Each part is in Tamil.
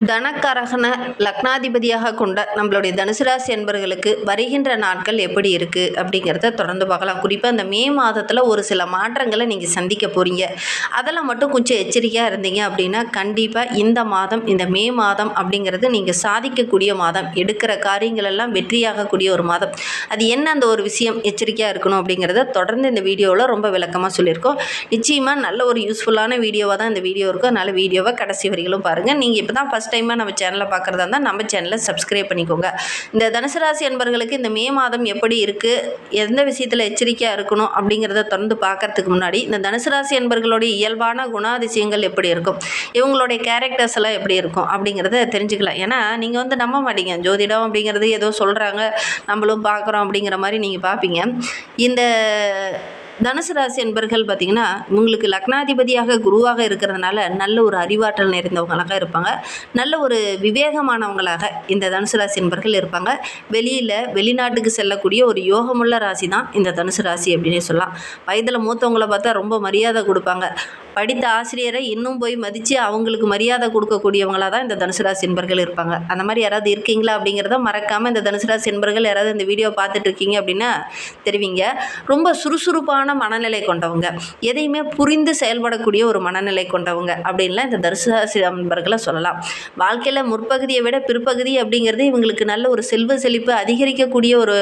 தனக்காரகன லக்னாதிபதியாக கொண்ட நம்மளுடைய தனுசு ராசி என்பர்களுக்கு வருகின்ற நாட்கள் எப்படி இருக்குது அப்படிங்கிறத தொடர்ந்து பார்க்கலாம். குறிப்பாக அந்த மே மாதத்தில் ஒரு சில மாற்றங்களை நீங்கள் சந்திக்க போகிறீங்க. அதெல்லாம் மட்டும் கொஞ்சம் எச்சரிக்கையாக இருந்தீங்க அப்படின்னா கண்டிப்பாக இந்த மே மாதம் அப்படிங்கிறது நீங்கள் சாதிக்கக்கூடிய மாதம், எடுக்கிற காரியங்கள் எல்லாம் வெற்றியாகக்கூடிய ஒரு மாதம். அது என்ன அந்த ஒரு விஷயம் எச்சரிக்கையாக இருக்கணும் அப்படிங்கிறத தொடர்ந்து இந்த வீடியோவில் ரொம்ப விளக்கமாக சொல்லியிருக்கோம். நிச்சயமாக நல்ல ஒரு யூஸ்ஃபுல்லான வீடியோவாக தான் இந்த வீடியோ இருக்கும். அதனால் வீடியோவை கடைசி வரைகளும் பாருங்கள். நீங்கள் இப்போ தான் ஃபஸ்ட் டைமாக நம்ம சேனலை பார்க்குறதா இருந்தால் நம்ம சேனலை சப்ஸ்கிரைப் பண்ணிக்கோங்க. இந்த தனுசு ராசி என்பர்களுக்கு இந்த மே மாதம் எப்படி இருக்குது, எந்த விஷயத்தில் எச்சரிக்கையாக இருக்கணும் அப்படிங்கிறத தொடர்ந்து பார்க்கறதுக்கு முன்னாடி இந்த தனுசு ராசி என்பர்களுடைய இயல்பான குணாதிசயங்கள் எப்படி இருக்கும், இவங்களுடைய கேரக்டர்ஸ் எல்லாம் எப்படி இருக்கும் அப்படிங்கிறத தெரிஞ்சுக்கலாம். ஏன்னா நீங்கள் நம்ப மாட்டீங்க, ஜோதிடம் அப்படிங்கிறது ஏதோ சொல்கிறாங்க நம்மளும் பார்க்குறோம் அப்படிங்கிற மாதிரி நீங்கள் பார்ப்பீங்க. இந்த தனுசு ராசி என்பர்கள் பார்த்திங்கன்னா உங்களுக்கு லக்னாதிபதியாக குருவாக இருக்கிறதுனால நல்ல ஒரு அறிவாற்றல் நிறைந்தவங்களாக இருப்பாங்க. நல்ல ஒரு விவேகமானவங்களாக இந்த தனுசு ராசி என்பர்கள் இருப்பாங்க. வெளிநாட்டுக்கு செல்லக்கூடிய ஒரு யோகமுள்ள ராசி தான் இந்த தனுசு ராசி அப்படின்னே சொல்லலாம். வயதில் மூத்தவங்களை பார்த்தா ரொம்ப மரியாதை கொடுப்பாங்க. படித்த ஆசிரியரை இன்னும் போய் மதித்து அவங்களுக்கு மரியாதை கொடுக்கக்கூடியவங்களாக தான் இந்த தனுசு ராசி என்பர்கள் இருப்பாங்க. அந்த மாதிரி யாராவது இருக்கீங்களா அப்படிங்கிறத மறக்காமல் இந்த தனுசு ராசி என்பர்கள் யாராவது இந்த வீடியோ பார்த்துட்டு இருக்கீங்க அப்படின்னா தெரிவிங்க. ரொம்ப சுறுசுறுப்பான மனநிலை கொண்டவங்க, எதையுமே புரிந்து செயல்படக்கூடிய ஒரு மனநிலை கொண்டவங்க அப்படின்லாம் இந்த தனுசு ராசி என்பர்களை சொல்லலாம். வாழ்க்கையில் முற்பகுதியை விட பிற்பகுதி அப்படிங்கிறது இவங்களுக்கு நல்ல ஒரு செல்வ செழிப்பு அதிகரிக்கக்கூடிய ஒரு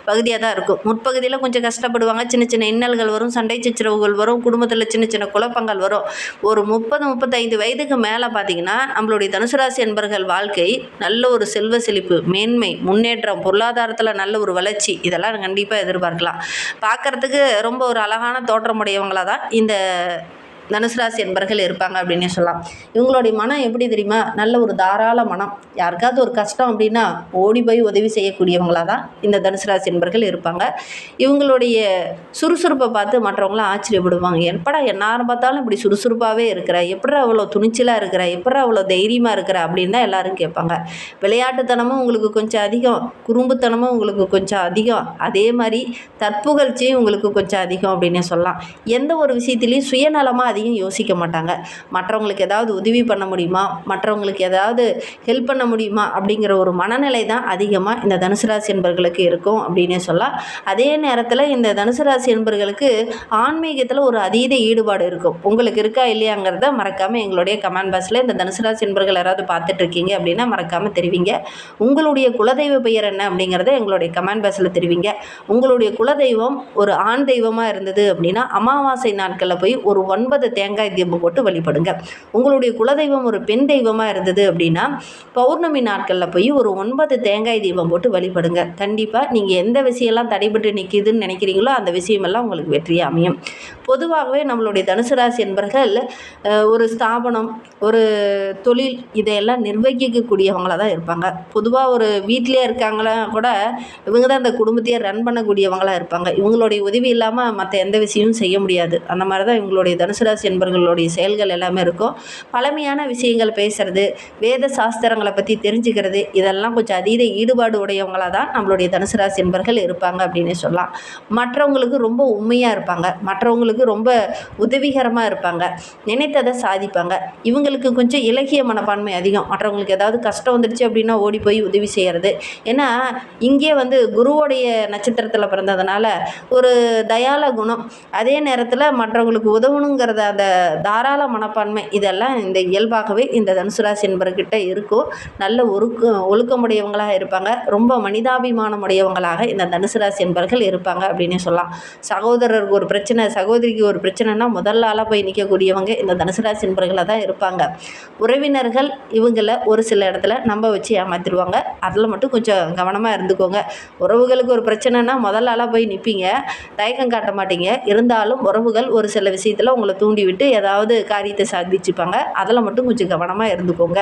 பகுதியாக தான் இருக்கும். முற்பகுதியில் கொஞ்சம் கஷ்டப்படுவாங்க, சின்ன சின்ன இன்னல்கள் வரும், சண்டை சச்சரவுகள் வரும், குடும்பத்தில் சின்ன சின்ன குழப்பங்கள் வரும். ஒரு 30-35 வயதுக்கு மேலே பார்த்தீங்கன்னா நம்மளுடைய தனுசு ராசி என்பர்கள் வாழ்க்கை நல்ல ஒரு செல்வ செழிப்பு, மேன்மை, முன்னேற்றம், பொருளாதாரத்தில் நல்ல ஒரு வளர்ச்சி இதெல்லாம் கண்டிப்பாக எதிர்பார்க்கலாம். பார்க்குறதுக்கு ரொம்ப ஒரு அழகான தோற்றமுடையவங்களாக தான் இந்த தனுசு ராசி என்பர்கள் இருப்பாங்க அப்படின்னே சொல்லலாம். இவங்களுடைய மனம் எப்படி தெரியுமா, நல்ல ஒரு தாராள மனம். யாருக்காவது ஒரு கஷ்டம் அப்படின்னா ஓடி போய் உதவி செய்யக்கூடியவங்களாக தான் இந்த தனுசு ராசி என்பர்கள் இருப்பாங்க. இவங்களுடைய சுறுசுறுப்பை பார்த்து மற்றவங்களாம் ஆச்சரியப்படுவாங்க. எப்படா எந்நேரம் பார்த்தாலும் இப்படி சுறுசுறுப்பாகவே இருக்கிற, எப்படி அவ்வளோ துணிச்சலாக இருக்கிற, எப்படி அவ்வளோ தைரியமாக இருக்கிற அப்படின்னு தான் எல்லோரும் கேட்பாங்க. விளையாட்டுத்தனமும் உங்களுக்கு கொஞ்சம் அதிகம், குறும்புத்தனமும் உங்களுக்கு கொஞ்சம் அதிகம், அதே மாதிரி தற்புகழ்ச்சியும் உங்களுக்கு கொஞ்சம் அதிகம் அப்படின்னே சொல்லலாம். எந்த ஒரு விஷயத்துலையும் சுயநலமாக அதிகம் யோசிக்க மாட்டாங்க. மற்றவங்களுக்கு ஏதாவது உதவி பண்ண முடியுமா, மற்றவங்களுக்கு ஏதாவது ஹெல்ப் பண்ண முடியுமா அப்படிங்கிற ஒரு மனநிலை தான் அதிகமாக இந்த தனுசு ராசி என்பர்களுக்கு இருக்கும் அப்படின்னே சொல்லலாம். அதே நேரத்தில் இந்த தனுசு ராசி என்பர்களுக்கு ஆன்மீகத்தில் ஒரு அதீத ஈடுபாடு இருக்கும். உங்களுக்கு இருக்கா இல்லையாங்கிறத மறக்காமல் எங்களுடைய கமெண்ட் பாக்ஸில் இந்த தனுசு ராசி என்பர்கள் யாராவது பார்த்துட்டு இருக்கீங்க அப்படின்னா மறக்காமல் தெரிவிங்க. உங்களுடைய குலதெய்வ பெயர் என்ன அப்படிங்கிறத எங்களுடைய கமெண்ட் பாக்ஸில் தெரிவிங்க. உங்களுடைய குலதெய்வம் ஒரு ஆண் தெய்வமாக இருந்தது அப்படின்னா அமாவாசை நாட்களில் போய் ஒரு 9 தேங்காய் தீபம் போட்டு வழிபடுங்க. உங்களுடைய குலதெய்வம் ஒரு பெண் தெய்வமாக இருந்தது அப்படின்னா பௌர்ணமி நாட்களில் போய் ஒரு 9 தேங்காய் தீபம் போட்டு வழிபடுங்க. கண்டிப்பாக நீங்கள் எந்த விஷயம்லாம் தடைபட்டு நிற்கிதுன்னு நினைக்கிறீங்களோ அந்த விஷயமெல்லாம் உங்களுக்கு வெற்றியாக அமையும். பொதுவாகவே நம்மளுடைய தனுசு ராசி என்பர்கள் ஒரு ஸ்தாபனம், ஒரு தொழில் இதையெல்லாம் நிர்வகிக்கக்கூடியவங்களாக தான் இருப்பாங்க. பொதுவாக ஒரு வீட்டிலே இருக்காங்களா கூட இவங்க தான் அந்த குடும்பத்தையே ரன் பண்ணக்கூடியவங்களாக இருப்பாங்க. இவங்களுடைய உதவி இல்லாமல் மற்ற எந்த விஷயமும் செய்ய முடியாது. அந்த மாதிரி தான் இவங்களுடைய தனுசு ராசி என்பர்களுடைய செயல்கள் எல்லாமே இருக்கும். பழமையான விஷயங்கள் பேசுறது, வேத சாஸ்திரங்களை பற்றி தெரிஞ்சுக்கிறது இதெல்லாம் கொஞ்சம் அதீத ஈடுபாடு உடையவங்களாக தான் நம்மளுடைய தனுசு ராசி என்பர்கள் இருப்பாங்க அப்படின்னு சொல்லலாம். மற்றவங்களுக்கு ரொம்ப உண்மையாக இருப்பாங்க, மற்றவங்களுக்கு ரொம்ப உதவிகரமாக இருப்பாங்க, நினைத்ததை சாதிப்பாங்க. இவங்களுக்கு கொஞ்சம் இலகிய மனப்பான்மை அதிகம். மற்றவங்களுக்கு ஏதாவது கஷ்டம் வந்துடுச்சு அப்படின்னா ஓடி போய் உதவி செய்கிறது. ஏன்னா இங்கே குருவோடைய நட்சத்திரத்தில் பிறந்ததுனால ஒரு தயால குணம், அதே நேரத்தில் மற்றவங்களுக்கு உதவணுங்கிறத அந்த தாராள மனப்பான்மை இதெல்லாம் இந்த இயல்பாகவே இந்த தனுசு ராசி என்பவர்கிட்ட இருக்கும். நல்ல ஒழுக்கமுடையவங்களாக இருப்பாங்க. ரொம்ப மனிதாபிமானம் உடையவங்களாக இந்த தனுசு ராசி என்பவர்கள் இருப்பாங்க அப்படின்னு சொல்லலாம். சகோதரருக்கு ஒரு பிரச்சனை, சகோதரிக்கு ஒரு பிரச்சனைனா முதல்ல ஆளாக போய் நிற்கக்கூடியவங்க இந்த தனுசு ராசி என்பவர்களாக தான் இருப்பாங்க. உறவினர்கள் இவங்களை ஒரு சில இடத்துல நம்ப வச்சு ஏமாத்திடுவாங்க. அதில் மட்டும் கொஞ்சம் கவனமாக இருந்துக்கோங்க. உறவுகளுக்கு ஒரு பிரச்சனைனா முதல்ல ஆளாக போய் நிற்பீங்க, தயக்கம் காட்ட மாட்டீங்க. இருந்தாலும் உறவுகள் ஒரு சில விஷயத்தில் உங்களை தூண்டி விட்டு ஏதாவது காரியத்தை சாதிச்சுப்பாங்க. அதில் மட்டும் கொஞ்சம் கவனமாக இருந்துக்கோங்க.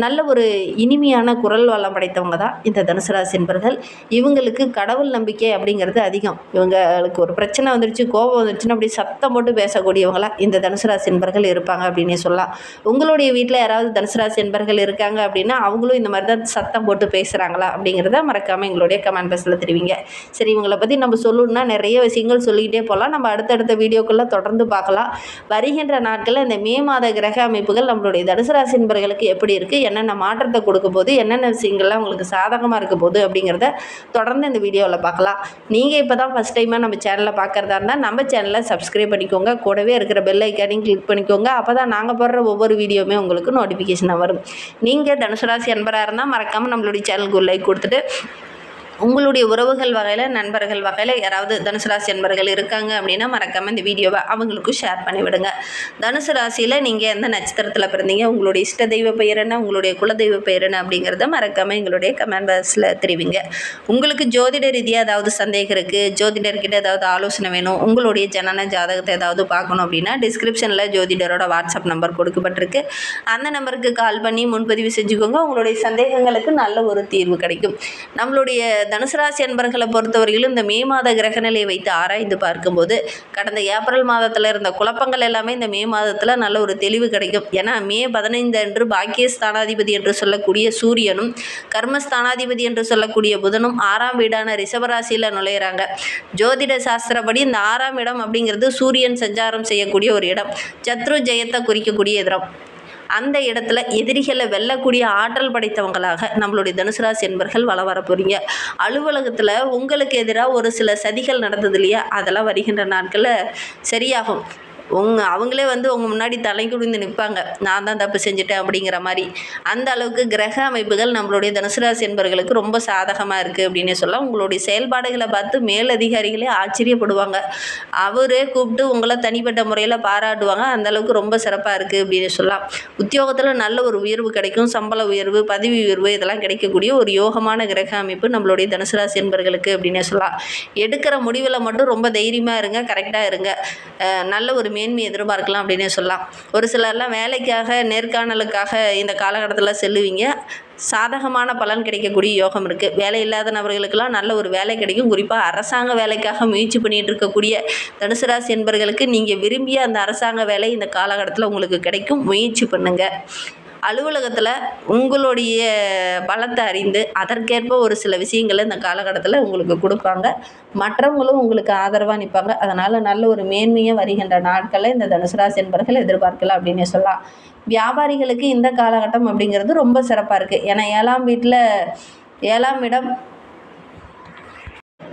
நல்ல ஒரு இனிமையான குரல் வளம் படைத்தவங்க தான் இந்த தனுசு ராசி என்பர்கள். இவங்களுக்கு கடவுள் நம்பிக்கை அப்படிங்கிறது அதிகம். இவங்களுக்கு ஒரு பிரச்சனை வந்துடுச்சு, கோபம் வந்துடுச்சுன்னா அப்படி சத்தம் போட்டு பேசக்கூடியவங்களாம் இந்த தனுசு ராசி என்பர்கள் இருப்பாங்க அப்படின்னே சொல்லலாம். உங்களுடைய வீட்டில் யாராவது தனுசு ராசி என்பர்கள் இருக்காங்க அப்படின்னா அவங்களும் இந்த மாதிரி தான் சத்தம் போட்டு பேசுகிறாங்களா அப்படிங்கிறத மறக்காமல் எங்களுடைய கமெண்ட் பாக்ஸில் தெரிவிங்க. சரி, இவங்களை பற்றி நம்ம சொல்லணுன்னா நிறைய விஷயங்கள் சொல்லிக்கிட்டே போகலாம். நம்ம அடுத்தடுத்த வீடியோக்குள்ளே தொடர்ந்து பார்க்கலாம். வருகின்ற நாட்களில் இந்த மே மாத கிரக அமைப்புகள் நம்மளுடைய தனுசு ராசி என்பர்களுக்கு எப்படி இருக்குது, என்னென்ன மாற்றத்தை கொடுக்க போகுது, என்னென்ன விஷயங்கள்லாம் உங்களுக்கு சாதகமாக இருக்க போகுது அப்படிங்கிறத தொடர்ந்து இந்த வீடியோவில் பார்க்கலாம். நீங்கள் இப்போ தான் ஃபஸ்ட் டைமாக நம்ம சேனலை பார்க்குறதா இருந்தால் நம்ம சேனலை சப்ஸ்கிரைப் பண்ணிக்கோங்க. கூடவே இருக்கிற பெல் ஐக்கானையும் கிளிக் பண்ணிக்கோங்க. அப்போ தான் நாங்கள் போடுற ஒவ்வொரு வீடியோவுமே உங்களுக்கு நோட்டிஃபிகேஷனாக வரும். நீங்கள் தனுசு ராசி அன்பராக இருந்தால் மறக்காமல் நம்மளுடைய சேனலுக்கு ஒரு லைக் கொடுத்துட்டு உங்களுடைய உறவுகள் வகையில், நண்பர்கள் வகையில் யாராவது தனுசு ராசி அன்பர்கள் இருக்காங்க அப்படின்னா மறக்காமல் இந்த வீடியோவை அவங்களுக்கும் ஷேர் பண்ணிவிடுங்க. தனுசு ராசியில் நீங்கள் எந்த நட்சத்திரத்தில் பிறந்தீங்க, உங்களுடைய இஷ்ட தெய்வ பெயர் என்ன, உங்களுடைய குலதெய்வ பெயர் என்ன அப்படிங்கிறத மறக்காமல் எங்களுடைய கமெண்ட் பாக்ஸில் தெரிவிங்க. உங்களுக்கு ஜோதிட ரீதியாக ஏதாவது சந்தேகம் இருக்குது, ஜோதிடர்கிட்ட ஏதாவது ஆலோசனை வேணும், உங்களுடைய ஜனன ஜாதகத்தை ஏதாவது பார்க்கணும் அப்படின்னா டிஸ்கிரிப்ஷனில் ஜோதிடரோட வாட்ஸ்அப் நம்பர் கொடுக்கப்பட்டிருக்கு. அந்த நம்பருக்கு கால் பண்ணி முன்பதிவு செஞ்சுக்கோங்க. உங்களுடைய சந்தேகங்களுக்கு நல்ல ஒரு தீர்வு கிடைக்கும். நம்மளுடைய தனுசு ராசி அன்பர்களை பொறுத்தவரையிலும் இந்த மே மாத கிரகநிலையை வைத்து ஆராய்ந்து பார்க்கும்போது கடந்த ஏப்ரல் மாதத்தில் இருந்த குழப்பங்கள் எல்லாமே இந்த மே மாதத்தில் நல்ல ஒரு தெளிவு கிடைக்கும். ஏன்னா மே 15 அன்று பாக்கியஸ்தானாதிபதி என்று சொல்லக்கூடிய சூரியனும் கர்மஸ்தானாதிபதி என்று சொல்லக்கூடிய புதனும் 6ஆம் வீடான ரிஷபராசியில் நுழையிறாங்க. ஜோதிட சாஸ்திரப்படி இந்த 6ஆம் இடம் அப்படிங்கிறது சூரியன் சஞ்சாரம் செய்யக்கூடிய ஒரு இடம், சத்ரு ஜெயத்தை குறிக்கக்கூடிய இடம். அந்த இடத்துல எதிரிகளை வெல்லக்கூடிய ஆற்றல் படைத்தவங்களாக நம்மளுடைய தனுசு ராசி என்பர்கள் வர போகிறீங்க. அலுவலகத்தில் உங்களுக்கு எதிராக ஒரு சில சதிகள் நடந்தது இல்லையா, அதெல்லாம் வருகின்ற நாட்களில் சரியாகும். அவங்களே உங்கள் முன்னாடி தலை குனிந்து நிற்பாங்க, நான் தான் தப்பு செஞ்சுட்டேன் அப்படிங்கிற மாதிரி. அந்த அளவுக்கு கிரக அமைப்புகள் நம்மளுடைய தனுசு ராசி என்பர்களுக்கு ரொம்ப சாதகமாக இருக்குது அப்படின்னு சொல்லலாம். உங்களுடைய செயல்பாடுகளை பார்த்து மேலதிகாரிகளே ஆச்சரியப்படுவாங்க. அவரே கூப்பிட்டு உங்களை தனிப்பட்ட முறையில் பாராட்டுவாங்க. அந்த அளவுக்கு ரொம்ப சிறப்பாக இருக்குது அப்படின்னு சொல்லலாம். உத்தியோகத்தில் நல்ல ஒரு உயர்வு கிடைக்கும், சம்பள உயர்வு, பதவி உயர்வு இதெல்லாம் கிடைக்கக்கூடிய ஒரு யோகமான கிரக அமைப்பு நம்மளுடைய தனுசு ராசி என்பர்களுக்கு அப்படின்னு சொல்லலாம். எடுக்கிற முடிவில் மட்டும் ரொம்ப தைரியமாக இருங்க, கரெக்டாக இருங்க. நல்ல ஒரு மேன்மை எதிர்பார்க்கலாம் அப்படின்னே சொல்லலாம். ஒரு சிலர்லாம் வேலைக்காக, நேர்காணலுக்காக இந்த காலகட்டத்தில் செல்லுவீங்க. சாதகமான பலன் கிடைக்கக்கூடிய யோகம் இருக்குது. வேலை இல்லாத நபர்களுக்கெல்லாம் நல்ல ஒரு வேலை கிடைக்கும். குறிப்பாக அரசாங்க வேலைக்காக முயற்சி பண்ணிகிட்டு இருக்கக்கூடிய தனுசு ராசி என்பர்களுக்கு நீங்கள் விரும்பிய அந்த அரசாங்க வேலை இந்த காலகட்டத்தில் உங்களுக்கு கிடைக்கும். முயற்சி பண்ணுங்கள். அலுவலகத்தில் உங்களுடைய பலத்தை அறிந்து அதற்கேற்ப ஒரு சில விஷயங்களை இந்த காலகட்டத்தில் உங்களுக்கு கொடுப்பாங்க. மற்றவங்களும் உங்களுக்கு ஆதரவாக நிற்பாங்க. அதனால் நல்ல ஒரு மேன்மையாக வருகின்ற நாட்களில் இந்த தனுசு ராசி என்பர்கள் எதிர்பார்க்கலாம் அப்படின்னு சொல்லலாம். வியாபாரிகளுக்கு இந்த காலகட்டம் அப்படிங்கிறது ரொம்ப சிறப்பாக இருக்குது. ஏன்னா 7ஆம் இடம்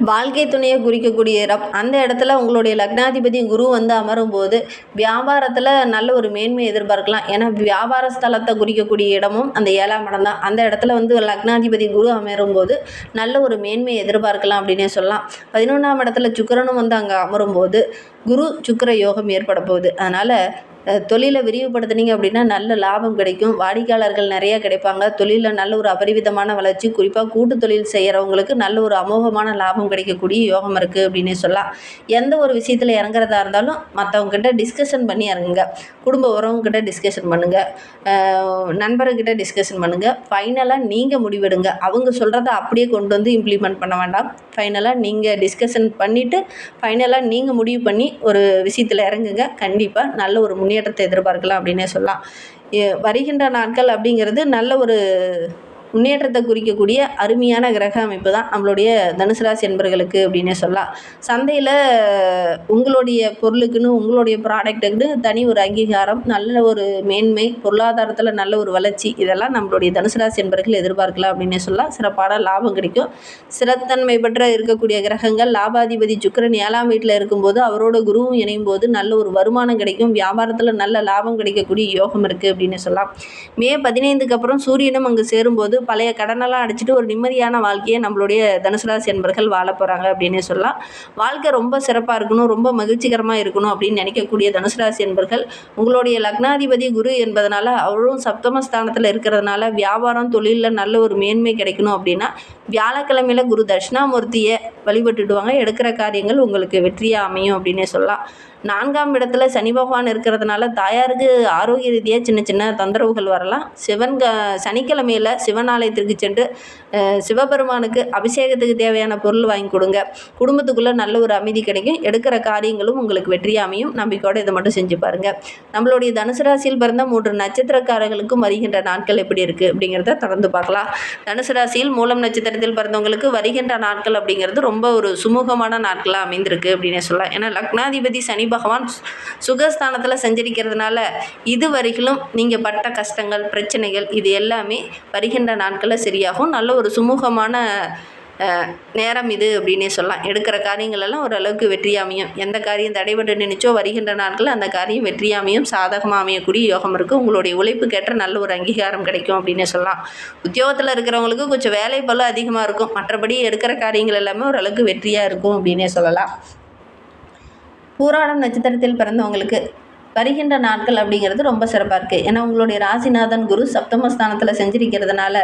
வாழ்க்கை துணையை குறிக்கக்கூடிய இடம். அந்த இடத்துல உங்களுடைய லக்னாதிபதி குரு அமரும் போது வியாபாரத்தில் நல்ல ஒரு மேன்மை எதிர்பார்க்கலாம். ஏன்னா வியாபார ஸ்தலத்தை குறிக்கக்கூடிய இடமும் அந்த 7ஆம் இடம் தான். அந்த இடத்துல லக்னாதிபதி குரு அமரும் போது நல்ல ஒரு மேன்மை எதிர்பார்க்கலாம் அப்படின்னே சொல்லலாம். 11ஆம் இடத்துல சுக்கிரனும் அங்கே அமரும் போது குரு சுக்கிர யோகம் ஏற்பட போகுது. அதனால் தொழிலை விரிவுபடுத்துனீங்க அப்படின்னா நல்ல லாபம் கிடைக்கும். வாடிக்கையாளர்கள் நிறைய கிடைப்பாங்க. தொழிலில் நல்ல ஒரு அபரிவிதமான வளர்ச்சி, குறிப்பாக கூட்டு தொழில் செய்கிறவங்களுக்கு நல்ல ஒரு அமோகமான லாபம் கிடைக்கக்கூடிய யோகம் இருக்குது அப்படின்னே சொல்லலாம். எந்த ஒரு விஷயத்தில் இறங்குறதா இருந்தாலும் மற்றவங்ககிட்ட டிஸ்கஷன் பண்ணி இறங்குங்க. குடும்ப உறவுங்கிட்ட டிஸ்கஷன் பண்ணுங்கள், நண்பர்கிட்ட டிஸ்கஷன் பண்ணுங்கள். ஃபைனலாக நீங்கள் முடிவெடுங்க. அவங்க சொல்கிறத அப்படியே கொண்டு வந்து இம்ப்ளிமெண்ட் பண்ண வேண்டாம். ஃபைனலாக நீங்கள் டிஸ்கஷன் பண்ணிவிட்டு ஃபைனலாக நீங்கள் முடிவு பண்ணி ஒரு விஷயத்தில் இறங்குங்க. கண்டிப்பாக நல்ல ஒரு முன்னேற்றத்தை எதிர்பார்க்கலாம் அப்படின்னே சொல்லலாம். வருகின்ற நாட்கள் அப்படிங்கிறது நல்ல ஒரு முன்னேற்றத்தை குறிக்கக்கூடிய அருமையான கிரக அமைப்பு தான் நம்மளுடைய தனுசு ராசி என்பர்களுக்கு அப்படின்னே சொல்லலாம். சந்தையில் உங்களுடைய பொருளுக்குன்னு, உங்களுடைய ப்ராடக்ட்டுக்குன்னு தனி ஒரு அங்கீகாரம், நல்ல ஒரு மேன்மை, பொருளாதாரத்தில் நல்ல ஒரு வளர்ச்சி இதெல்லாம் நம்மளுடைய தனுசு ராசி என்பர்கள் எதிர்பார்க்கலாம் அப்படின்னே சொல்லலாம். சிறப்பான லாபம் கிடைக்கும். சிறத்தன்மை பெற்ற இருக்கக்கூடிய கிரகங்கள் லாபாதிபதி சுக்கிரன் 7ஆம் வீட்டில் இருக்கும்போது அவரோட குருவும் இணையும் போது நல்ல ஒரு வருமானம் கிடைக்கும். வியாபாரத்தில் நல்ல லாபம் கிடைக்கக்கூடிய யோகம் இருக்குது அப்படின்னு சொல்லலாம். மே 15க்கு அப்புறம் சூரியனும் அங்கு சேரும்போது பழைய கடனெல்லாம் அடிச்சுட்டு ஒரு நிம்மதியான வாழ்க்கையை நம்மளுடைய தனுசு ராசி என்பர்கள் வாழ போகிறாங்க அப்படின்னே சொல்லலாம். வாழ்க்கை ரொம்ப சிறப்பாக இருக்கணும், ரொம்ப மகிழ்ச்சிகரமாக இருக்கணும் அப்படின்னு நினைக்கக்கூடிய தனுசு ராசி என்பர்கள் உங்களுடைய லக்னாதிபதி குரு என்பதனால அவரும் சப்தமஸ்தானத்தில் இருக்கிறதுனால வியாபாரம் தொழிலில் நல்ல ஒரு மேன்மை கிடைக்கணும் அப்படின்னா வியாழக்கிழமையில் குரு தட்சிணாமூர்த்தியை வழிபட்டுடுவாங்க. எடுக்கிற காரியங்கள் உங்களுக்கு வெற்றியாக அமையும் அப்படின்னே சொல்லலாம். 4ஆம் இடத்துல சனி பகவான் இருக்கிறதுனால தாயாருக்கு ஆரோக்கிய ரீதியாக சின்ன சின்ன தொந்தரவுகள் வரலாம். சனிக்கிழமையில் சிவன் ஆலயத்திற்கு சென்று சிவபெருமானுக்கு அபிஷேகத்துக்கு தேவையான பொருள் வாங்கி கொடுங்க. குடும்பத்துக்குள்ளே நல்ல ஒரு அமைதி கிடைக்கும். எடுக்கிற காரியங்களும் உங்களுக்கு வெற்றியாக அமையும். நம்பிக்கையோடு இதை மட்டும் செஞ்சு பாருங்கள். நம்மளுடைய தனுசு ராசியில் பிறந்த 3 நட்சத்திரக்காரர்களுக்கும் வருகின்ற நாட்கள் எப்படி இருக்குது அப்படிங்கிறத தொடர்ந்து பார்க்கலாம். தனுசு ராசியில் மூலம் நட்சத்திரத்தில் பிறந்தவங்களுக்கு வருகின்ற நாட்கள் அப்படிங்கிறது ரொம்ப ஒரு சுமூகமான நாட்களாக அமைந்திருக்கு அப்படின்னே சொல்லலாம். ஏன்னா லக்னாதிபதி சனி பகவான் சுகஸ்தானத்தில் சஞ்சரிக்கிறதுனால இதுவரையிலும் நீங்கள் பட்ட கஷ்டங்கள் பிரச்சனைகள் இது எல்லாமே வருகின்ற நாட்களில் சரியாகும். நல்ல ஒரு சுமூகமான நேரம் இது அப்படின்னே சொல்லலாம். எடுக்கிற காரியங்கள் எல்லாம் ஓரளவுக்கு வெற்றியாமையும், எந்த காரியம் தடைபட்டு நினைச்சோ வருகின்ற நாட்கள் அந்த காரியம் வெற்றியாமையும் சாதகமாக அமையக்கூடிய யோகம் இருக்குது. உங்களுடைய உழைப்புக்கேற்ற நல்ல ஒரு அங்கீகாரம் கிடைக்கும் அப்படின்னே சொல்லலாம். உத்தியோகத்தில் இருக்கிறவங்களுக்கு கொஞ்சம் வேலை பளு அதிகமாக இருக்கும். மற்றபடி எடுக்கிற காரியங்கள் எல்லாமே ஓரளவுக்கு வெற்றியாக இருக்கும் அப்படின்னே சொல்லலாம். பூராடம் நட்சத்திரத்தில் பிறந்தவங்களுக்கு வருகின்ற நாட்கள் அப்படிங்கிறது ரொம்ப சிறப்பாக இருக்குது. ஏன்னா உங்களுடைய ராசிநாதன் குரு சப்தமஸ்தானத்தில் செஞ்சிருக்கிறதுனால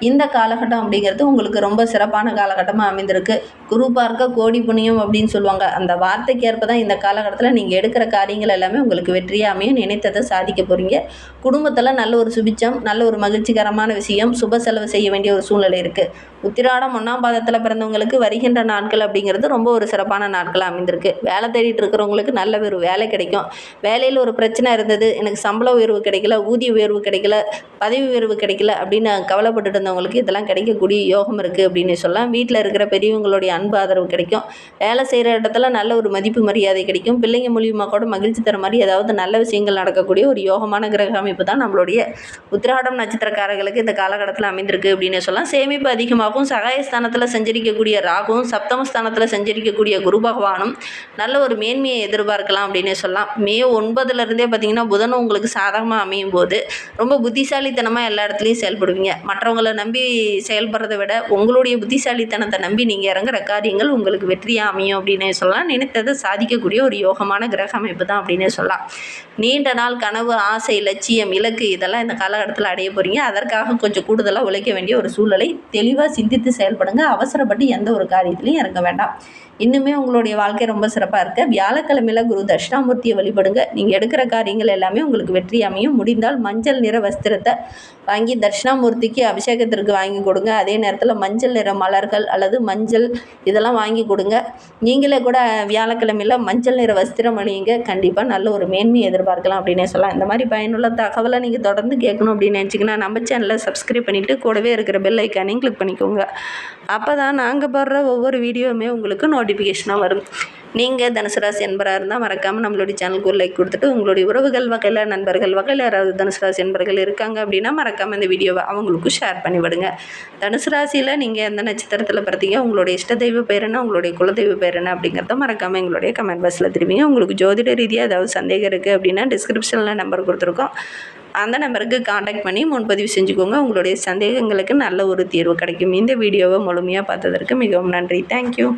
இந்த காலகட்டம் அப்படிங்கிறது உங்களுக்கு ரொம்ப சிறப்பான காலகட்டமாக அமைந்திருக்கு. குரு பார்க்க கோடி புண்ணியம் அப்படின்னு சொல்லுவாங்க. அந்த வார்த்தைக்கு ஏற்ப தான் இந்த காலகட்டத்தில் நீங்கள் எடுக்கிற காரியங்கள் எல்லாமே உங்களுக்கு வெற்றியாக அமையும். நினைத்ததை சாதிக்க போகிறீங்க. குடும்பத்தில் நல்ல ஒரு சுபிச்சம், நல்ல ஒரு மகிழ்ச்சிகரமான விஷயம், சுப செலவு செய்ய வேண்டிய ஒரு சூழ்நிலை இருக்குது. உத்திராடம் 1ஆம் பாதத்தில் பிறந்தவங்களுக்கு வருகின்ற நாட்கள் அப்படிங்கிறது ரொம்ப ஒரு சிறப்பான நாட்களாக அமைந்திருக்கு. வேலை தேடிட்டு இருக்கிறவங்களுக்கு நல்ல ஒரு வேலை கிடைக்கும். வேலையில் ஒரு பிரச்சனை இருந்தது, எனக்கு சம்பள உயர்வு கிடைக்கல, ஊதிய உயர்வு கிடைக்கல, பதவி உயர்வு கிடைக்கல அப்படின்னு கவலைப்பட்டு இருந்தவங்களுக்கு இதெல்லாம் கிடைக்கக்கூடிய யோகம் இருக்குது அப்படின்னு சொல்லலாம். வீட்டில் இருக்கிற பெரியவங்களுடைய அன்பு ஆதரவு கிடைக்கும். வேலை செய்கிற இடத்துல நல்ல ஒரு மதிப்பு மரியாதை கிடைக்கும். பிள்ளைங்க மூலியமாக கூட மகிழ்ச்சி தர மாதிரி ஏதாவது நல்ல விஷயங்கள் நடக்கக்கூடிய ஒரு யோகமான கிரக அமைப்பு தான் நம்மளுடைய உத்திராடம் நட்சத்திரக்காரர்களுக்கு இந்த காலகட்டத்தில் அமைந்திருக்கு அப்படின்னு சொல்லலாம். சேமிப்பு அதிகமாகும். சகாயஸ்தானத்தில் சஞ்சரிக்கக்கூடிய ராகுவும் சப்தமஸ்தானத்தில் சஞ்சரிக்கக்கூடிய குரு பகவானும் நல்ல ஒரு மேன்மையை எதிர்பார்க்கலாம் அப்படின்னு சொல்லலாம். மே 9 பார்த்தீங்கன்னா புதனும் உங்களுக்கு சாதகமாக அமையும் போது ரொம்ப புத்திசாலித்தனமாக எல்லா இடத்துலையும் செயல்படுவீங்க. மற்றவங்களை நம்பி செயல்படுறதை விட உங்களுடைய புத்திசாலித்தனத்தை நம்பி நீங்கள் இறங்குற காரியங்கள் உங்களுக்கு வெற்றியாக அமையும் அப்படின்னே சொல்லலாம். நினைத்ததை சாதிக்கக்கூடிய ஒரு யோகமான கிரக அமைப்பு தான் அப்படின்னே சொல்லலாம். நீண்ட நாள் கனவு, ஆசை, லட்சியம், இலக்கு இதெல்லாம் இந்த காலகட்டத்தில் அடைய போகிறீங்க. அதற்காக கொஞ்சம் கூடுதலாக உழைக்க வேண்டிய ஒரு சூழலை தெளிவாக சிந்தித்து செயல்படுங்க. அவசரப்பட்டு எந்த ஒரு காரியத்திலையும் இறங்க வேண்டாம். இன்னுமே உங்களுடைய வாழ்க்கை ரொம்ப சிறப்பாக இருக்க வியாழக்கிழமையில் குரு தட்சிணாமூர்த்தியை வழிபடுங்க. நீங்கள் எடுக்கிற காரியங்கள் எல்லாமே உங்களுக்கு வெற்றி அமையும். முடிந்தால் மஞ்சள் நிற வஸ்திரத்தை வாங்கி தட்சிணாமூர்த்திக்கு அபிஷேகத்திற்கு வாங்கி கொடுங்க. அதே நேரத்தில் மஞ்சள் நிற மலர்கள் அல்லது மஞ்சள் இதெல்லாம் வாங்கி கொடுங்க. நீங்களே கூட வியாழக்கிழமையில் மஞ்சள் நிற வஸ்திரம் அணியுங்க. கண்டிப்பாக நல்ல ஒரு மேன்மை எதிர்பார்க்கலாம் அப்படின்னே சொல்லலாம். இந்த மாதிரி பயனுள்ள தகவலை நீங்கள் தொடர்ந்து கேட்கணும் அப்படின்னு நினச்சிங்கன்னா நம்ம சேனலை சப்ஸ்கிரைப் பண்ணிவிட்டு கூடவே இருக்கிற பெல் ஐக்கானையும் கிளிக் பண்ணிக்கோங்க. அப்போ தான் நாங்கள் போடுற ஒவ்வொரு வீடியோவுமே உங்களுக்கு நோட்டிஃபிகேஷனாக வரும். நீங்கள் தனுசு ராசி என்பராக இருந்தால் மறக்காமல் நம்மளுடைய சேனலுக்கு ஒரு லைக் கொடுத்துட்டு உங்களுடைய உறவுகள் வகையில், நண்பர்கள் வகையில் யாராவது தனுசு ராசி என்பர்கள் இருக்காங்க அப்படின்னா மறக்காமல் இந்த வீடியோவை அவங்களுக்கும் ஷேர் பண்ணிவிடுங்க. தனுசு ராசியில் நீங்கள் எந்த நட்சத்திரத்தில் பிறந்தீங்க, உங்களுடைய இஷ்ட தெய்வ பேர் என்ன, உங்களுடைய குலதெய்வ பேர் என்ன அப்படிங்கிறத மறக்காமல் எங்களுடைய கமெண்ட் பாக்ஸில் திரும்பிங்க. உங்களுக்கு ஜோதிட ரீதியாக ஏதாவது சந்தேகம் இருக்குது அப்படின்னா டிஸ்கிரிப்ஷனில் நம்பர் கொடுத்துருக்கோம். அந்த நம்பருக்கு காண்டாக்ட் பண்ணி முன்பதிவு செஞ்சுக்கோங்க. உங்களுடைய சந்தேகங்களுக்கு நல்ல ஒரு தீர்வு கிடைக்கும். இந்த வீடியோவை முழுமையாக பார்த்ததற்கு மிகவும் நன்றி. தேங்க்யூ.